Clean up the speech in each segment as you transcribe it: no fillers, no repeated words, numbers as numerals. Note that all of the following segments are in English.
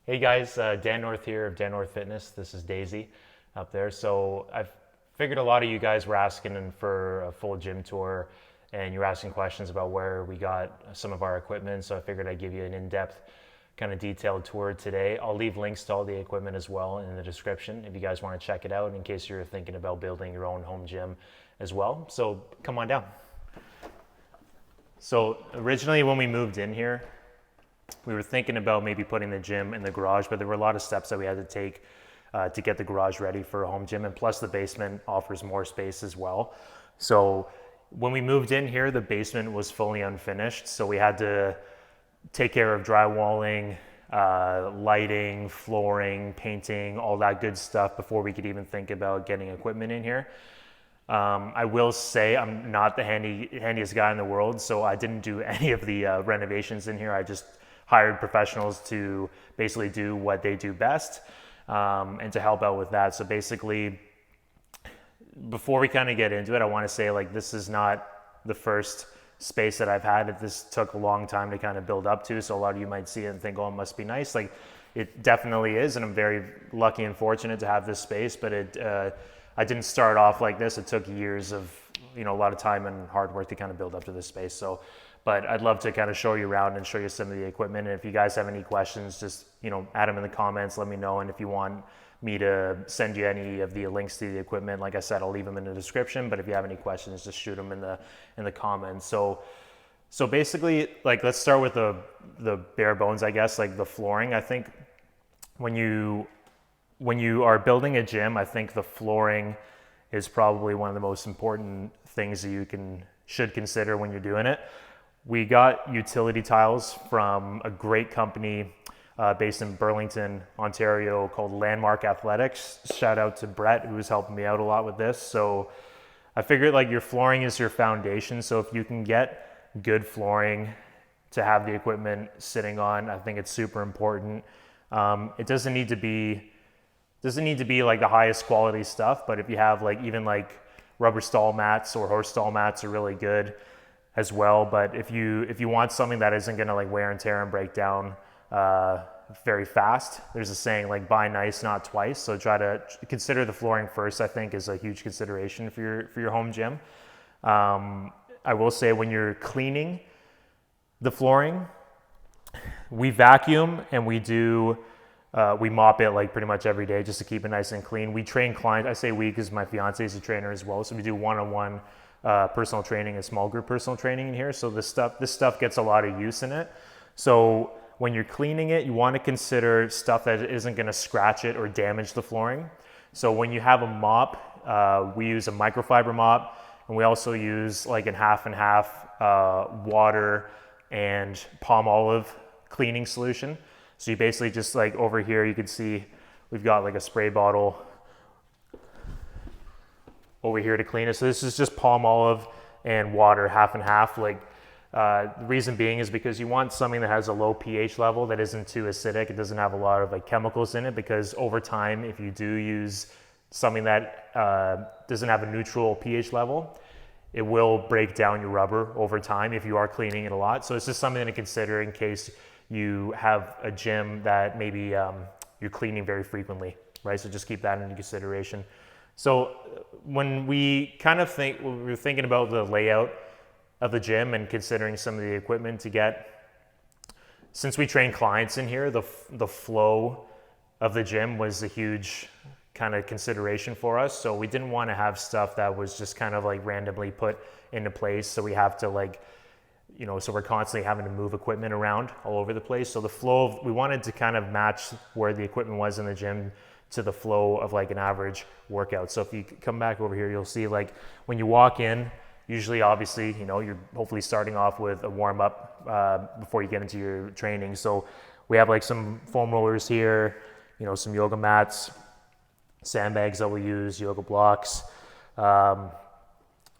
Hey guys, Dan North here of Dan North Fitness. This is Daisy up there. So I've figured a lot of you guys were asking for a full gym tour and you were asking questions about where we got some of our equipment. So I figured I'd give you an in-depth kind of detailed tour today. I'll leave links to all the equipment as well in the description if you guys want to check it out in case you're thinking about building your own home gym as well. So come on down. So originally when we moved in here, we were thinking about maybe putting the gym in the garage, but there were a lot of steps that we had to take to get the garage ready for a home gym. And plus the basement offers more space as well. So when we moved in here, the basement was fully unfinished. So we had to take care of drywalling, lighting, flooring, painting, all that good stuff before we could even think about getting equipment in here. I will say I'm not the handiest guy in the world, so I didn't do any of the renovations in here. I just hired professionals to basically do what they do best and to help out with that. So basically, before we kind of get into it, I want to say like this is not the first space that I've had. This took a long time to kind of build up to. So a lot of you might see it and think, oh, it must be nice. Like it definitely is, and I'm very lucky and fortunate to have this space. But I didn't start off like this. It took years of a lot of time and hard work to kind of build up to this space. So. But I'd love to kind of show you around and show you some of the equipment. And if you guys have any questions, just, add them in the comments, let me know. And if you want me to send you any of the links to the equipment, like I said, I'll leave them in the description. But if you have any questions, just shoot them in the comments. So basically, like, let's start with the bare bones, I guess, like the flooring. I think when you are building a gym, I think the flooring is probably one of the most important things that you should consider when you're doing it. We got utility tiles from a great company based in Burlington, Ontario called Landmark Athletics. Shout out to Brett, who was helping me out a lot with this. So I figured like your flooring is your foundation. So if you can get good flooring to have the equipment sitting on, I think it's super important. It doesn't need to be like the highest quality stuff, but if you have like even like rubber stall mats or horse stall mats are really good as well. But if you want something that isn't gonna like wear and tear and break down very fast, there's a saying like buy nice, not twice. So try to consider the flooring first, I think is a huge consideration for your home gym. I will say when you're cleaning the flooring, we vacuum and we mop it like pretty much every day just to keep it nice and clean. We train clients, I say we because my fiance is a trainer as well. So we do one-on-one personal training and small group personal training in here. So this stuff gets a lot of use in it. So when you're cleaning it, you want to consider stuff that isn't going to scratch it or damage the flooring. So when you have a mop, we use a microfiber mop, and we also use like a half and half water and palm olive cleaning solution. So you basically just like over here, you can see we've got like a spray bottle over here to clean it. So this is just palm olive and water, half and half. Like the reason being is because you want something that has a low pH level that isn't too acidic. It doesn't have a lot of like chemicals in it, because over time, if you do use something that doesn't have a neutral pH level, it will break down your rubber over time if you are cleaning it a lot. So it's just something to consider in case you have a gym that maybe you're cleaning very frequently, right? So just keep that into consideration. So when we were thinking about the layout of the gym and considering some of the equipment to get, since we train clients in here, the flow of the gym was a huge kind of consideration for us. So we didn't want to have stuff that was just kind of like randomly put into place. So we have to like, so we're constantly having to move equipment around all over the place. So the flow we wanted to kind of match where the equipment was in the gym to the flow of like an average workout. So if you come back over here, you'll see like when you walk in, usually obviously, you're hopefully starting off with a warm up before you get into your training. So we have like some foam rollers here, some yoga mats, sandbags that we use, yoga blocks.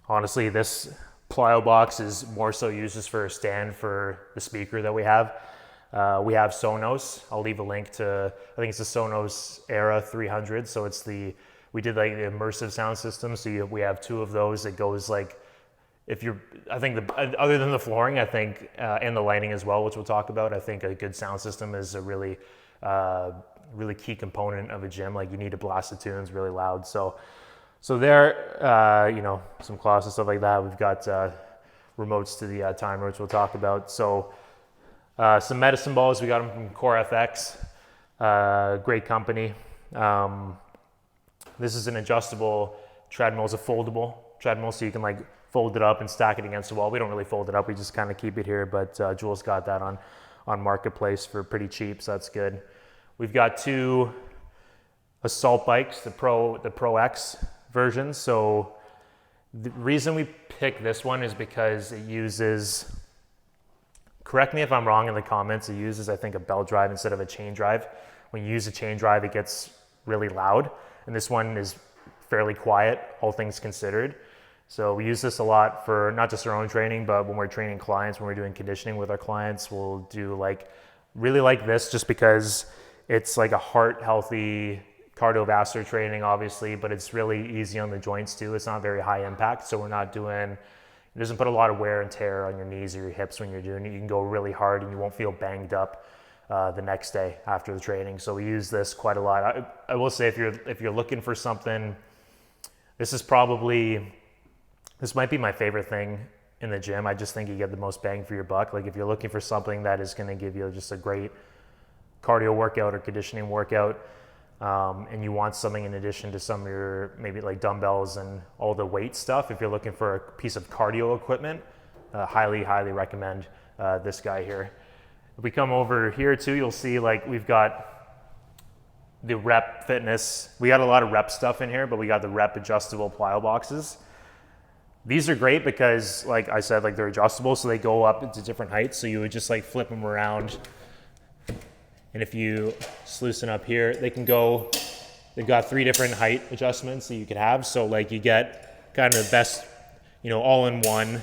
Honestly, this plyo box is more so used just for a stand for the speaker that we have. We have Sonos. I'll leave a link to, I think it's the Sonos Era 300. So we did like the immersive sound system. So we have two of those. It goes like I think other than the flooring, I think, and the lighting as well, which we'll talk about, I think a good sound system is a really key component of a gym. Like, you need to blast the tunes really loud. So there, some cloths and stuff like that. We've got remotes to the timer, which we'll talk about. So some medicine balls, we got them from Core FX, great company. This is an adjustable treadmill. It's a foldable treadmill, so you can like fold it up and stack it against the wall. We don't really fold it up, we just kind of keep it here, but Jules got that on Marketplace for pretty cheap, so that's good. We've got 2 assault bikes, the Pro X version. So the reason we picked this one is because it uses, correct me if I'm wrong in the comments, it uses, I think, a belt drive instead of a chain drive. When you use a chain drive, it gets really loud, and this one is fairly quiet, all things considered. So we use this a lot for not just our own training, but when we're training clients, when we're doing conditioning with our clients, we'll do really like this, just because it's like a heart healthy cardiovascular training, obviously, but it's really easy on the joints too. It's not very high impact, so it doesn't put a lot of wear and tear on your knees or your hips when you're doing it. You can go really hard and you won't feel banged up the next day after the training. So we use this quite a lot. I will say, if you're looking for something, this might be my favorite thing in the gym. I just think you get the most bang for your buck. Like, if you're looking for something that is going to give you just a great cardio workout or conditioning workout, and you want something in addition to some of your maybe like dumbbells and all the weight stuff, if you're looking for a piece of cardio equipment, highly recommend this guy here. If we come over here too, you'll see like we've got the Rep Fitness. We got a lot of Rep stuff in here, but we got the Rep adjustable plyo boxes. These are great because, like I said, like they're adjustable, so they go up into different heights. So you would just like flip them around, and if you loosen up here, they've got 3 different height adjustments that you could have. So like you get kind of the best, all-in-one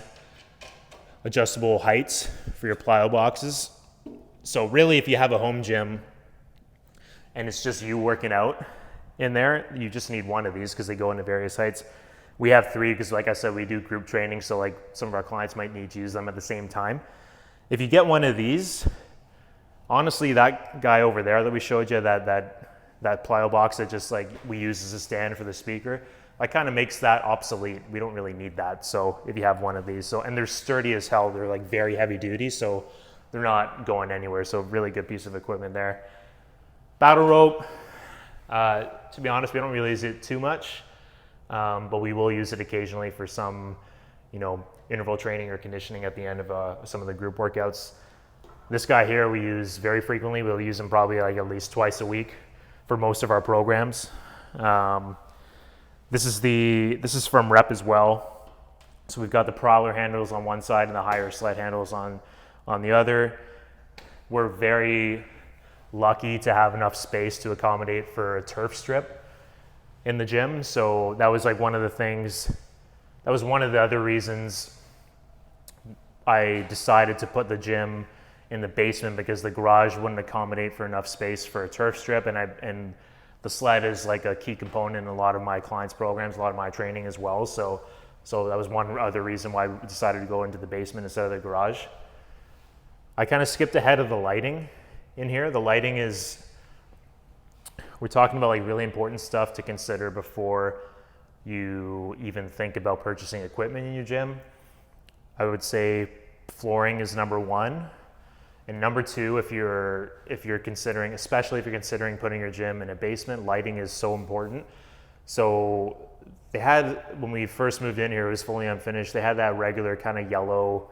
adjustable heights for your plyo boxes. So really, if you have a home gym and it's just you working out in there, you just need one of these because they go into various heights. We have 3 because, like I said, we do group training, so like some of our clients might need to use them at the same time. If you get one of these, honestly, that guy over there that we showed you, that plyo box that just like we use as a stand for the speaker, that kind of makes that obsolete. We don't really need that. So if you have one of these, and they're sturdy as hell, they're like very heavy duty, so they're not going anywhere. So really good piece of equipment there. Battle rope, to be honest, we don't really use it too much, but we will use it occasionally for some, interval training or conditioning at the end of some of the group workouts. This guy here we use very frequently. We'll use him probably like at least twice a week for most of our programs. This is from Rep as well. So we've got the Prowler handles on one side and the higher sled handles on the other. We're very lucky to have enough space to accommodate for a turf strip in the gym. So that was like one of the other reasons I decided to put the gym in the basement, because the garage wouldn't accommodate for enough space for a turf strip, and the sled is like a key component in a lot of my clients' programs, a lot of my training as well. So that was one other reason why we decided to go into the basement instead of the garage. I kind of skipped ahead of the lighting in here. The lighting we're talking about like really important stuff to consider before you even think about purchasing equipment in your gym. I would say flooring is number 1. And number 2, if you're considering, especially if you're considering putting your gym in a basement, lighting is so important. So they had, when we first moved in here, it was fully unfinished. They had that regular kind of yellow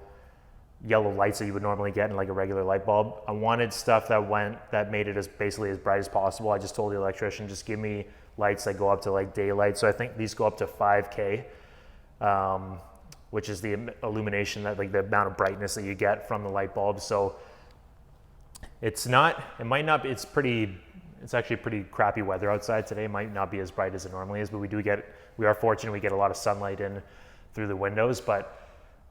lights that you would normally get in like a regular light bulb. I wanted stuff that made it basically as bright as possible. I just told the electrician, just give me lights that go up to like daylight. So I think these go up to 5K, which is the illumination, that like the amount of brightness that you get from the light bulb. So it's actually pretty crappy weather outside today. It might not be as bright as it normally is, but we are fortunate we get a lot of sunlight in through the windows. But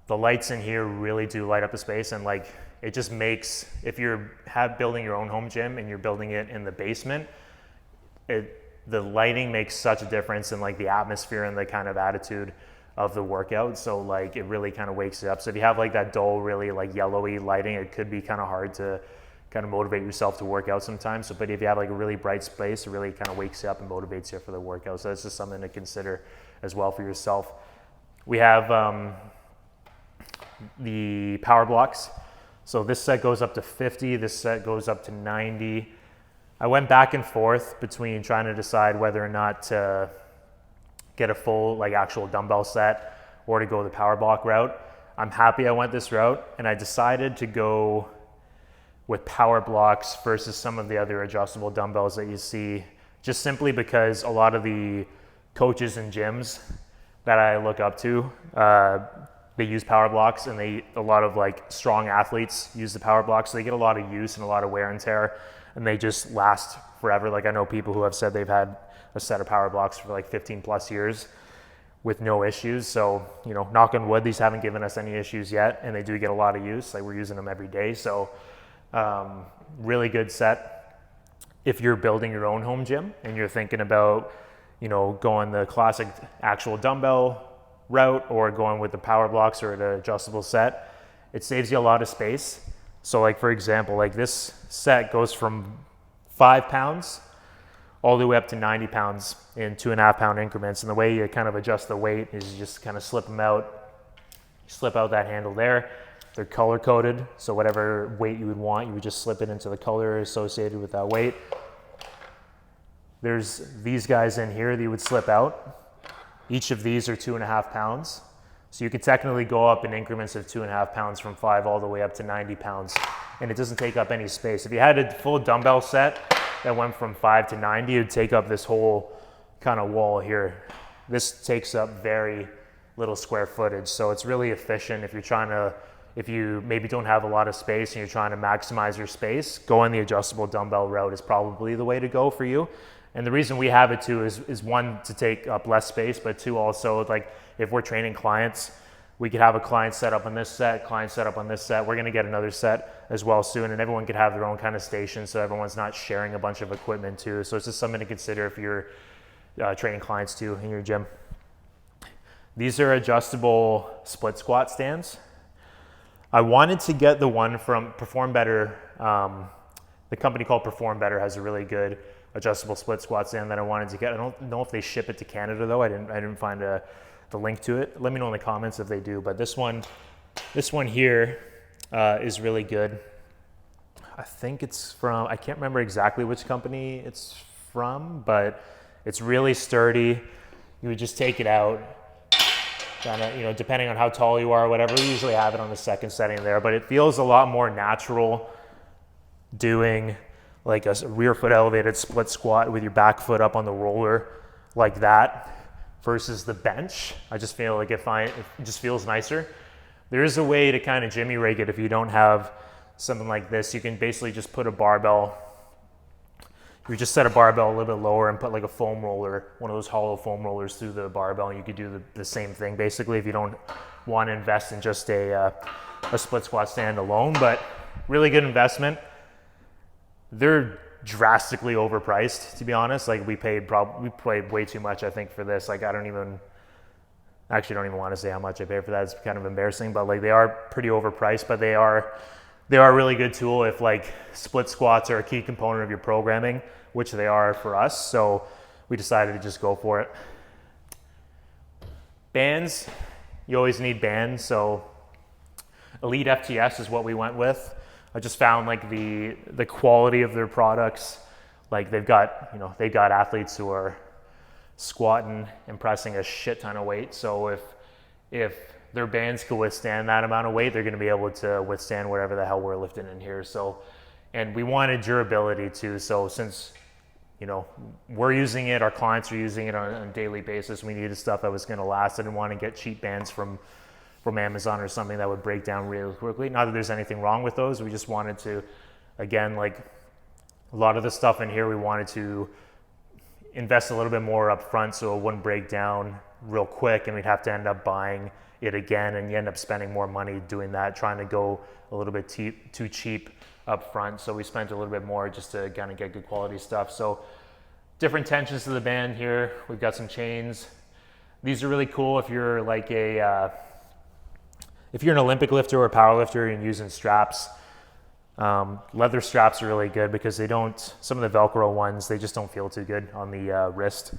the lights in here really do light up the space, and like it just makes, if you're building your own home gym and you're building it in the basement, the lighting makes such a difference in like the atmosphere and the kind of attitude of the workout. So like it really kind of wakes you up. So if you have like that dull, really like yellowy lighting, it could be kind of hard to kind of motivate yourself to work out sometimes. So, but if you have like a really bright space, it really kind of wakes you up and motivates you for the workout. So that's just something to consider as well for yourself. We have the power blocks. So this set goes up to 50, this set goes up to 90. I went back and forth between trying to decide whether or not to get a full like actual dumbbell set or to go the power block route. I'm happy I went this route, and I decided to go with power blocks versus some of the other adjustable dumbbells that you see, just simply because a lot of the coaches and gyms that I look up to, they use power blocks, and a lot of like strong athletes use the power blocks. So they get a lot of use and a lot of wear and tear, and they just last forever. Like I know people who have said they've had a set of power blocks for like 15 plus years with no issues. So, you know, knock on wood, these haven't given us any issues yet, and they do get a lot of use. Like we're using them every day. So really good set if you're building your own home gym and you're thinking about, you know, going the classic actual dumbbell route or going with the power blocks or the adjustable set. It saves you a lot of space. So like for example, like this set goes from 5 pounds all the way up to 90 pounds in 2.5 pound increments. And the way you kind of adjust the weight is you just kind of slip them out, slip out that handle there. They're color coded, so whatever weight you would want, you would just slip it into the color associated with that weight. There's these guys in here that you would slip out. Each of these are 2.5 pounds. So you could technically go up in increments of 2.5 pounds from 5 all the way up to 90 pounds. And it doesn't take up any space. If you had a full dumbbell set that went from 5 to 90, it would take up this whole kind of wall here. This takes up very little square footage. So it's really efficient if you maybe don't have a lot of space and you're trying to maximize your space, going the adjustable dumbbell route is probably the way to go for you. And the reason we have it too is one, to take up less space, but two, also like if we're training clients, we could have a client set up on this set, client set up on this set. We're gonna get another set as well soon, and everyone could have their own kind of station, so everyone's not sharing a bunch of equipment too. So it's just something to consider if you're training clients too in your gym. These are adjustable split squat stands. I wanted to get the one from Perform Better. The company called Perform Better has a really good adjustable split squat stand that I wanted to get. I don't know if they ship it to Canada though. I didn't find the link to it. Let me know in the comments if they do. But this one here is really good. I think it's from, I can't remember exactly which company it's from, but it's really sturdy. You would just take it out. Kind of, you know, depending on how tall you are or whatever, we usually have it on the second setting there, but it feels a lot more natural doing like a rear foot elevated split squat with your back foot up on the roller like that versus the bench. I just feel like it just feels nicer. There is a way to kind of jimmy rig it if you don't have something like this. You can basically just put a barbell. You just set a barbell a little bit lower and put like a foam roller, one of those hollow foam rollers through the barbell, and you could do the same thing basically if you don't want to invest in just a split squat stand alone. But really good investment. They're drastically overpriced, to be honest. Like we paid way too much, I think, for this. Like I don't even want to say how much I paid for that. It's kind of embarrassing, but like they are pretty overpriced, but they are a really good tool if like split squats are a key component of your programming, which they are for us. So we decided to just go for it. Bands, you always need bands. So Elite FTS is what we went with. I just found like the quality of their products, like they've got athletes who are squatting and pressing a shit ton of weight. So if their bands could withstand that amount of weight, they're going to be able to withstand whatever the hell we're lifting in here. So, and we wanted durability too. So since, you know, we're using it, our clients are using it on a daily basis, we needed stuff that was going to last. I didn't want to get cheap bands from Amazon or something that would break down really quickly. Not that there's anything wrong with those. We just wanted to, again, like a lot of the stuff in here, we wanted to invest a little bit more up front so it wouldn't break down real quick and we'd have to end up buying it again, and you end up spending more money doing that, trying to go a little bit too cheap up front. So we spent a little bit more just to kind of get good quality stuff. So different tensions to the band here. We've got some chains. These are really cool if you're like if you're an Olympic lifter or a power lifter and using straps. Leather straps are really good because they don't, some of the Velcro ones, they just don't feel too good on the wrist.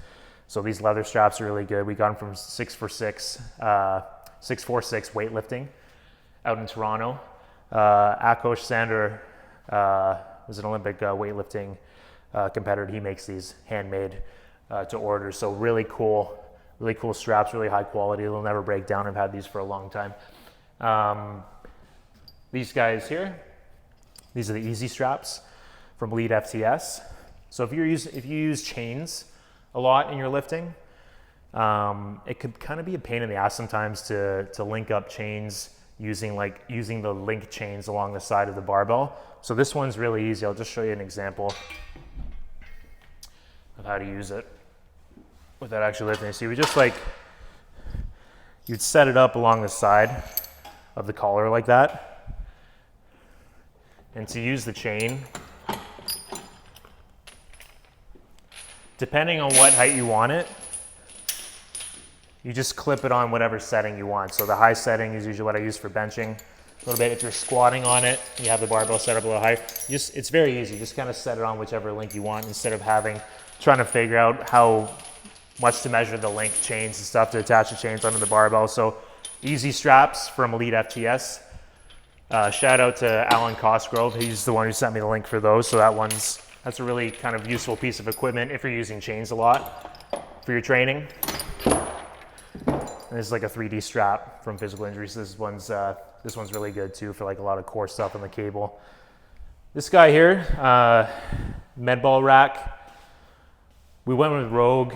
So these leather straps are really good. We got them from 646 weightlifting out in Toronto. Akosh Sander was an Olympic weightlifting competitor. He makes these handmade to order. So really cool straps, really high quality. They'll never break down. I've had these for a long time. These guys here, these are the easy straps from Lead FTS. So if you use chains a lot in your lifting, it could kind of be a pain in the ass sometimes to link up chains using the link chains along the side of the barbell. So this one's really easy. I'll just show you an example of how to use it without actually lifting. So you would just you'd set it up along the side of the collar like that. And to use the chain, depending on what height you want it, you just clip it on whatever setting you want. So the high setting is usually what I use for benching. A little bit, if you're squatting on it, you have the barbell set up a little higher. It's very easy. Just kind of set it on whichever link you want instead of trying to figure out how much to measure the link chains and stuff to attach the chains onto the barbell. So easy straps from Elite FTS. Shout out to Alan Cosgrove. He's the one who sent me the link for those. So that's a really kind of useful piece of equipment if you're using chains a lot for your training. And this is like a 3D strap from Physical Injuries. This one's really good too for like a lot of core stuff on the cable. This guy here, med ball rack. We went with Rogue.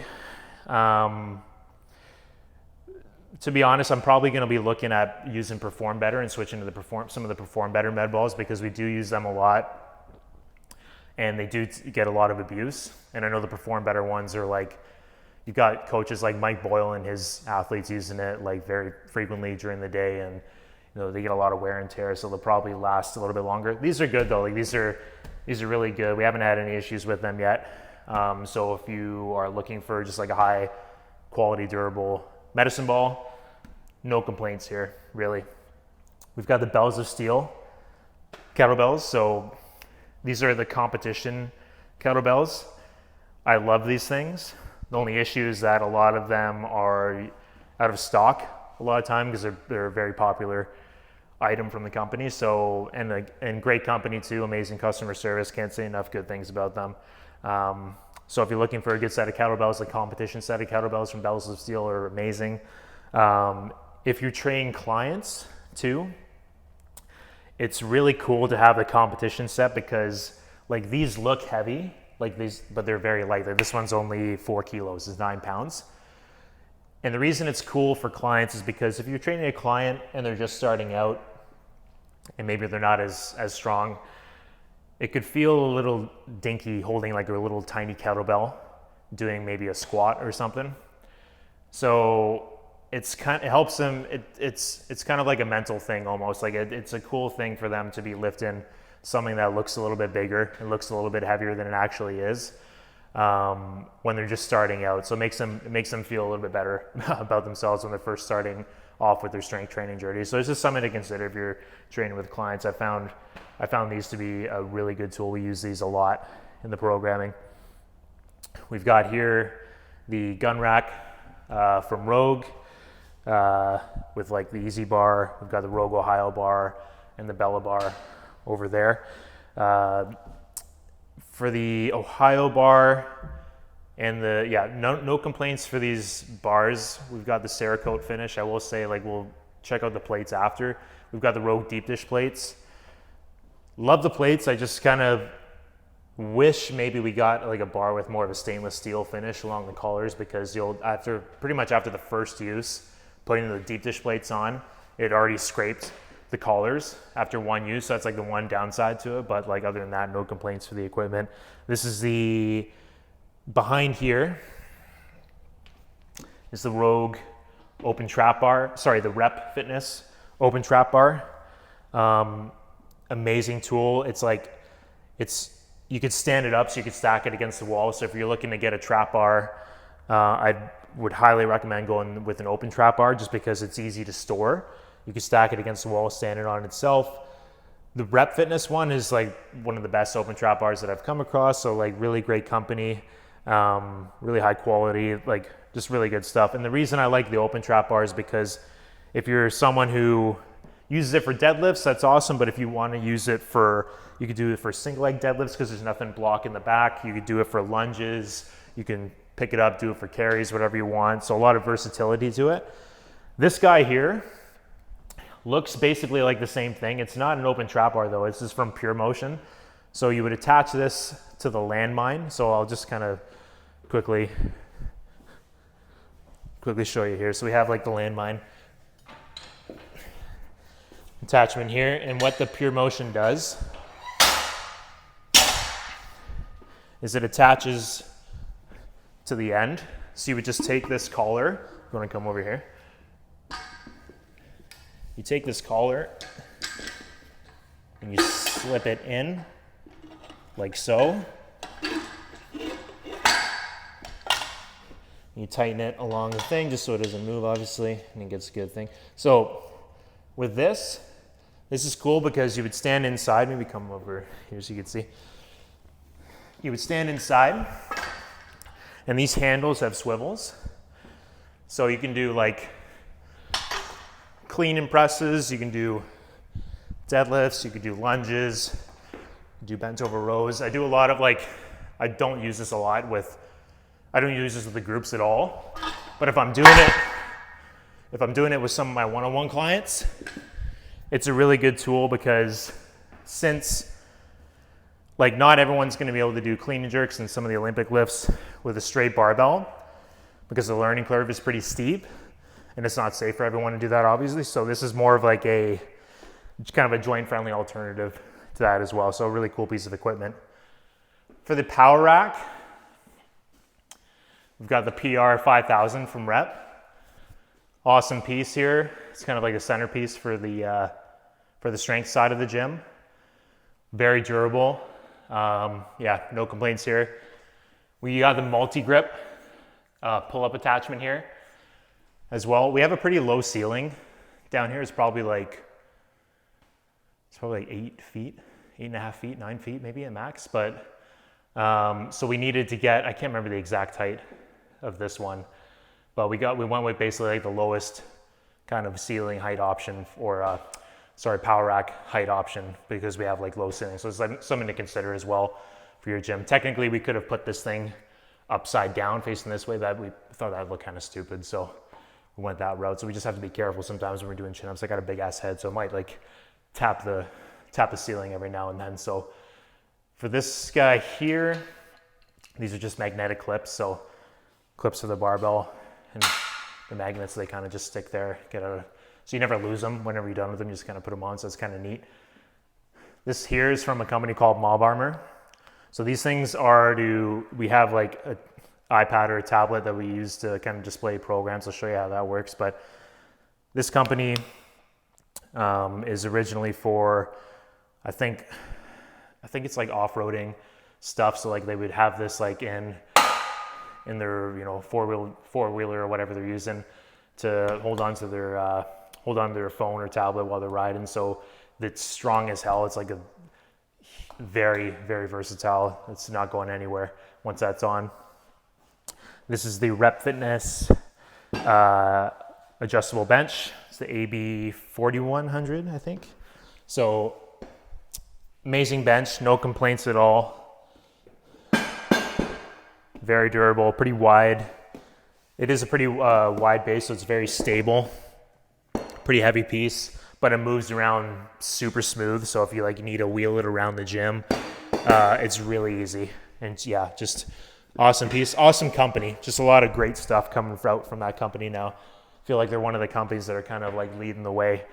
To be honest, I'm probably going to be looking at using Perform Better and switching to some of the Perform Better med balls because we do use them a lot and they do get a lot of abuse. And I know the Perform Better ones are like, you've got coaches like Mike Boyle and his athletes using it like very frequently during the day, and they get a lot of wear and tear, so they'll probably last a little bit longer. These are good though. Like these are really good. We haven't had any issues with them yet. So if you are looking for just like a high quality, durable medicine ball, no complaints here, really. We've got the Bells of Steel kettlebells. So these are the competition kettlebells. I love these things. The only issue is that a lot of them are out of stock a lot of time because they're a very popular item from the company. So, and great company too, amazing customer service. Can't say enough good things about them. So if you're looking for a good set of kettlebells, the competition set of kettlebells from Bells of Steel are amazing. If you train clients too, it's really cool to have the competition set because like these look heavy, but they're very light. Like this one's only 4 kilos, it's 9 pounds. And the reason it's cool for clients is because if you're training a client and they're just starting out and maybe they're not as strong, it could feel a little dinky holding like a little tiny kettlebell, doing maybe a squat or something. So it helps them. It's kind of like a mental thing almost. Like it's a cool thing for them to be lifting something that looks a little bit bigger and looks a little bit heavier than it actually is when they're just starting out. So it makes them feel a little bit better about themselves when they're first starting off with their strength training journey. So it's just something to consider if you're training with clients. I found these to be a really good tool. We use these a lot in the programming. We've got here the gun rack from Rogue with like the Easy Bar. We've got the Rogue Ohio bar and the Bella bar over there. For the Ohio bar and no complaints for these bars. We've got the Cerakote finish. I will say, like, we'll check out the plates after. We've got the Rogue deep dish plates. Love the plates. I just kind of wish maybe we got like a bar with more of a stainless steel finish along the collars, because pretty much after the first use, putting the deep dish plates on, it already scraped the collars after one use. So that's like the one downside to it. But like other than that, no complaints for the equipment. This is behind here is the Rogue open trap bar. Sorry, the Rep Fitness open trap bar. Amazing tool. You could stand it up so you could stack it against the wall. So if you're looking to get a trap bar, I'd would highly recommend going with an open trap bar just because it's easy to store. You can stack it against the wall, stand it on itself. The Rep Fitness one is like one of the best open trap bars that I've come across. So like really great company, really high quality, like just really good stuff. And the reason I like the open trap bar is because if you're someone who uses it for deadlifts, that's awesome. But if you want to use it for, you could do it for single leg deadlifts because there's nothing blocking the back. You could do it for lunges. You can pick it up, do it for carries, whatever you want. So a lot of versatility to it. This guy here looks basically like the same thing. It's not an open trap bar though. This is from Pure Motion. So you would attach this to the landmine. So I'll just kind of quickly show you here. So we have like the landmine attachment here, and what the Pure Motion does is it attaches to the end. So you would just take this collar. You want to come over here? You take this collar and you slip it in like so. You tighten it along the thing just so it doesn't move, obviously, and it gets a good thing. So with this is cool because you would stand inside. Maybe come over here so you can see. You would stand inside, and these handles have swivels. So you can do like clean and presses, you can do deadlifts, you can do lunges, do bent over rows. I do a lot of like, I don't use this a lot with, I don't use this with the groups at all. But if I'm doing it with some of my one-on-one clients, it's a really good tool because since like not everyone's going to be able to do clean and jerks and some of the Olympic lifts with a straight barbell because the learning curve is pretty steep and it's not safe for everyone to do that, obviously. So this is more of like a kind of a joint friendly alternative to that as well. So a really cool piece of equipment. For the power rack, we've got the PR 5000 from Rep. Awesome piece here. It's kind of like a centerpiece for the strength side of the gym. Very durable. Yeah, no complaints here. We got the multi-grip pull-up attachment here as well. We have a pretty low ceiling down here. It's probably like 8 feet, 8.5 feet, 9 feet maybe at max. But so we needed to get, I can't remember the exact height of this one, but we went with basically like the lowest kind of ceiling height option, or power rack height option, because we have like low ceiling. So it's like something to consider as well for your gym. Technically we could have put this thing upside down facing this way, but we thought that would look kind of stupid, so we went that route. So we just have to be careful sometimes when we're doing chin-ups. I got a big ass head, so it might like tap the ceiling every now and then. So for this guy here, these are just magnetic clips. So clips to the barbell, and the magnets, they kind of just stick there, so you never lose them. Whenever you're done with them, you just kind of put them on. So it's kind of neat. This here is from a company called Mob Armor. So these things we have like an iPad or a tablet that we use to kind of display programs. I'll show you how that works. But this company is originally for, I think it's like off-roading stuff. So like they would have this like in their four-wheeler or whatever they're using to hold on to their phone or tablet while they're riding. So it's strong as hell. It's like a very, very versatile. It's not going anywhere once that's on. This is the Rep Fitness adjustable bench. It's the AB 4100, I think. So amazing bench, no complaints at all. Very durable, pretty wide. It is a pretty wide base, so it's very stable. Pretty heavy piece, but it moves around super smooth. So if you need to wheel it around the gym, it's really easy. And yeah, just awesome piece, awesome company. Just a lot of great stuff coming out from that company now. I feel like they're one of the companies that are kind of like leading the way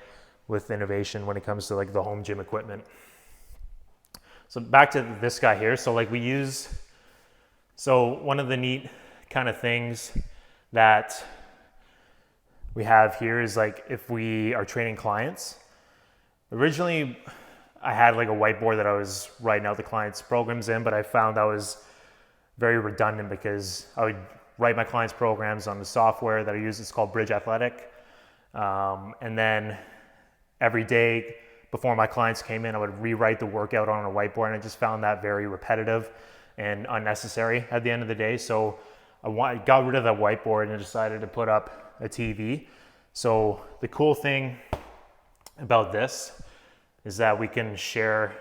with innovation when it comes to like the home gym equipment. So back to this guy here. So one of the neat kind of things that we have here is like if we are training clients. Originally, I had like a whiteboard that I was writing out the clients' programs in, but I found that was very redundant because I would write my clients' programs on the software that I use. It's called Bridge Athletic. And then every day before my clients came in, I would rewrite the workout on a whiteboard, and I just found that very repetitive and unnecessary at the end of the day. So I got rid of that whiteboard and decided to put up a TV. So the cool thing about this is that we can share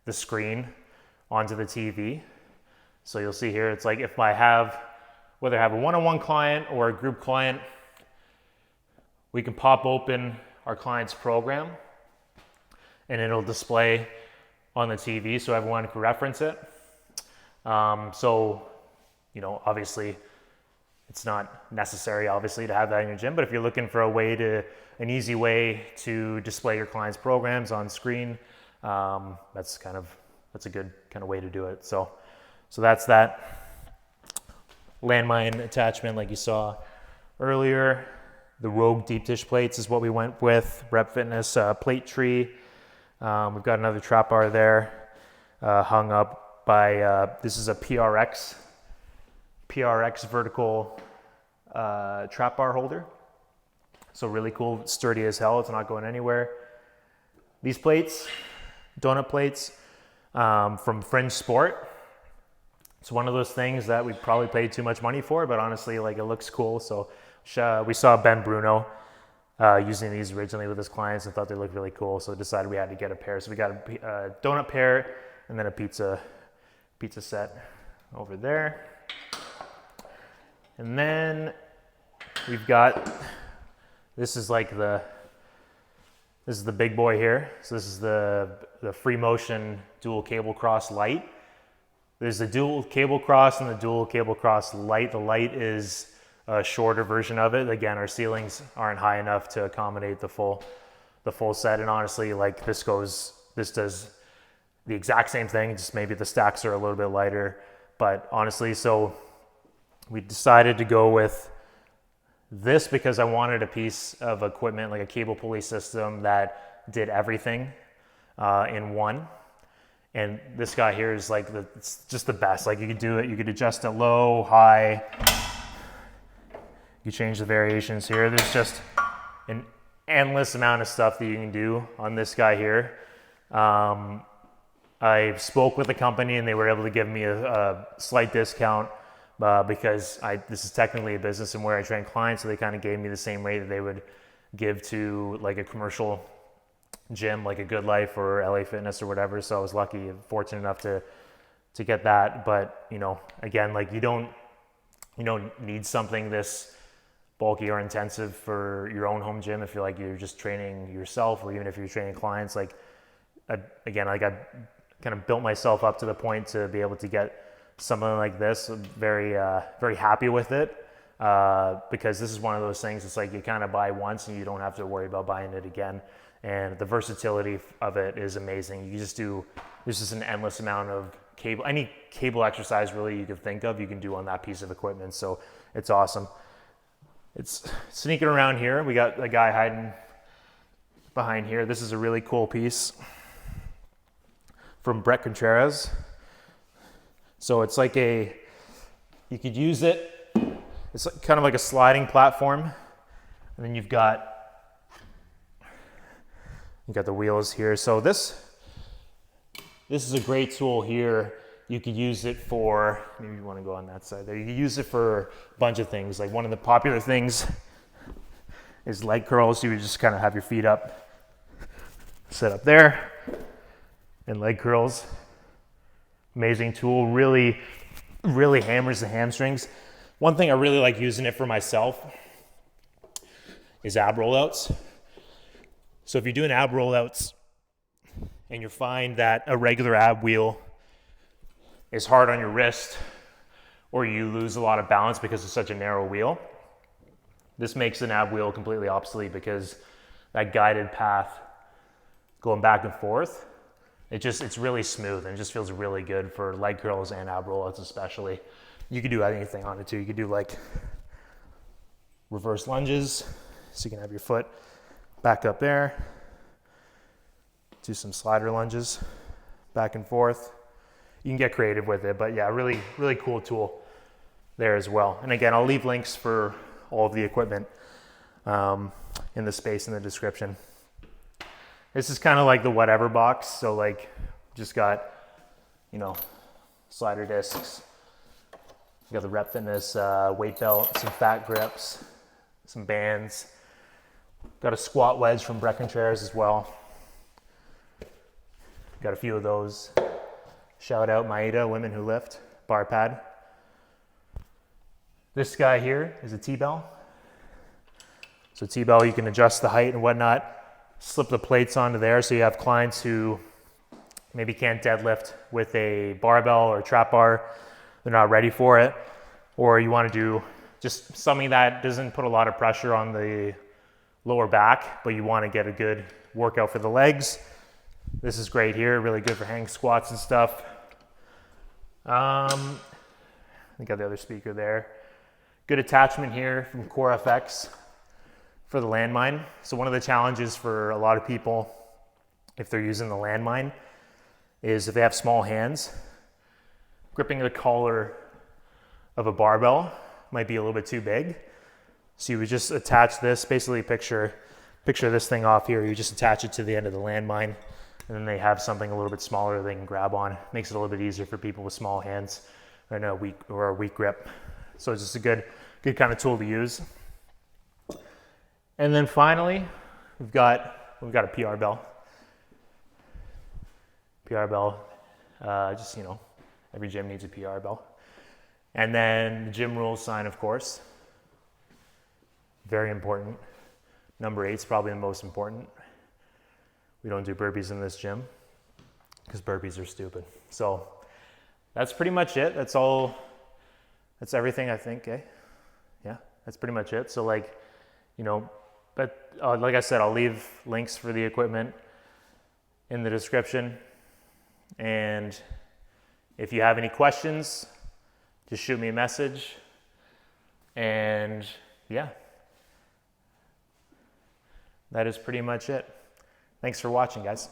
the screen onto the TV. So you'll see here, it's like if I have, whether I have a one-on-one client or a group client, we can pop open our client's program and it'll display on the TV so everyone can reference it. So, you know, obviously it's not necessary, obviously, to have that in your gym, but if you're looking for an easy way to display your clients' programs on screen, that's a good kind of way to do it. So that's that landmine attachment like you saw earlier. The Rogue deep dish plates is what we went with. Rep Fitness plate tree. We've got another trap bar there hung up by, this is a PRX vertical trap bar holder. So really cool, sturdy as hell. It's not going anywhere. These plates, donut plates from Fringe Sport. It's one of those things that we probably paid too much money for, but honestly, like, it looks cool. So we saw Ben Bruno using these originally with his clients and thought they looked really cool. So decided we had to get a pair. So we got a donut pair and then a pizza set over there. And then we've got, this is the big boy here. So this is the Free Motion dual cable cross light. There's the dual cable cross and the dual cable cross light. The light is a shorter version of it. Again, our ceilings aren't high enough to accommodate the full set. And honestly, like, this does the exact same thing, just maybe the stacks are a little bit lighter. But honestly, so we decided to go with this because I wanted a piece of equipment, like a cable pulley system that did everything in one. And this guy here is like, it's just the best. Like, you could do it, you could adjust it low, high. You change the variations here. There's just an endless amount of stuff that you can do on this guy here. I spoke with the company and they were able to give me a slight discount because this is technically a business and where I train clients, so they kind of gave me the same rate that they would give to like a commercial gym, like a Good Life or LA Fitness or whatever. So I was lucky and fortunate enough to get that. But, you know, again, like, you don't need something this bulky or intensive for your own home gym if you're just training yourself, or even if you're training clients. Like, I kind of built myself up to the point to be able to get something like this. I'm very happy with it because this is one of those things. It's like you kind of buy once and you don't have to worry about buying it again. And the versatility of it is amazing. There's just an endless amount of cable, any cable exercise really you could think of, you can do on that piece of equipment. So it's awesome. It's sneaking around here. We got a guy hiding behind here. This is a really cool piece from Brett Contreras. So it's like you could use it. It's kind of like a sliding platform. And then you've got the wheels here. So this is a great tool here. You could use it for, maybe you want to go on that side there. You could use it for a bunch of things. Like, one of the popular things is leg curls. You would just kind of have your feet up, set up there, and leg curls. Amazing tool. Really, really hammers the hamstrings. One thing I really like using it for myself is ab rollouts. So if you're doing ab rollouts and you find that a regular ab wheel is hard on your wrist, or you lose a lot of balance because it's such a narrow wheel, this makes an ab wheel completely obsolete, because that guided path going back and forth, it's really smooth and it just feels really good for leg curls and ab rollouts especially. You could do anything on it too. You could do like reverse lunges, so you can have your foot back up there. Do some slider lunges, back and forth. You can get creative with it, but yeah, really, really cool tool. there as well. And again, I'll leave links for all of the equipment in the space in the description. This is kind of like the whatever box. So like just got, you know, slider discs. You got the Rep Fitness weight belt, some fat grips, some bands. Got a squat wedge from Brecon chairs as well. Got a few of those. Shout out Maeda, Women Who Lift, bar pad. This guy here is a T-bell. So T-bell, you can adjust the height and whatnot. Slip the plates onto there, so you have clients who maybe can't deadlift with a barbell or a trap bar. They're not ready for it. Or you want to do just something that doesn't put a lot of pressure on the lower back, but you want to get a good workout for the legs. This is great here, really good for hang squats and stuff. I got the other speaker there. Good attachment here from Core FX for the landmine. So one of the challenges for a lot of people, if they're using the landmine, is if they have small hands, gripping the collar of a barbell might be a little bit too big. So you would just attach this, basically picture this thing off here. You just attach it to the end of the landmine, and then they have something a little bit smaller they can grab on. Makes it a little bit easier for people with small hands and a weak grip. So it's just a good kind of tool to use. And then finally, we've got a PR bell. PR bell, just, you know, every gym needs a PR bell. And then the gym rules sign, of course. Very important. Number 8 is probably the most important. We don't do burpees in this gym because burpees are stupid. So that's pretty much it. That's all. That's everything, I think. Yeah, that's pretty much it. So like, you know, but like I said, I'll leave links for the equipment in the description. And if you have any questions, just shoot me a message. And yeah, that is pretty much it. Thanks for watching, guys.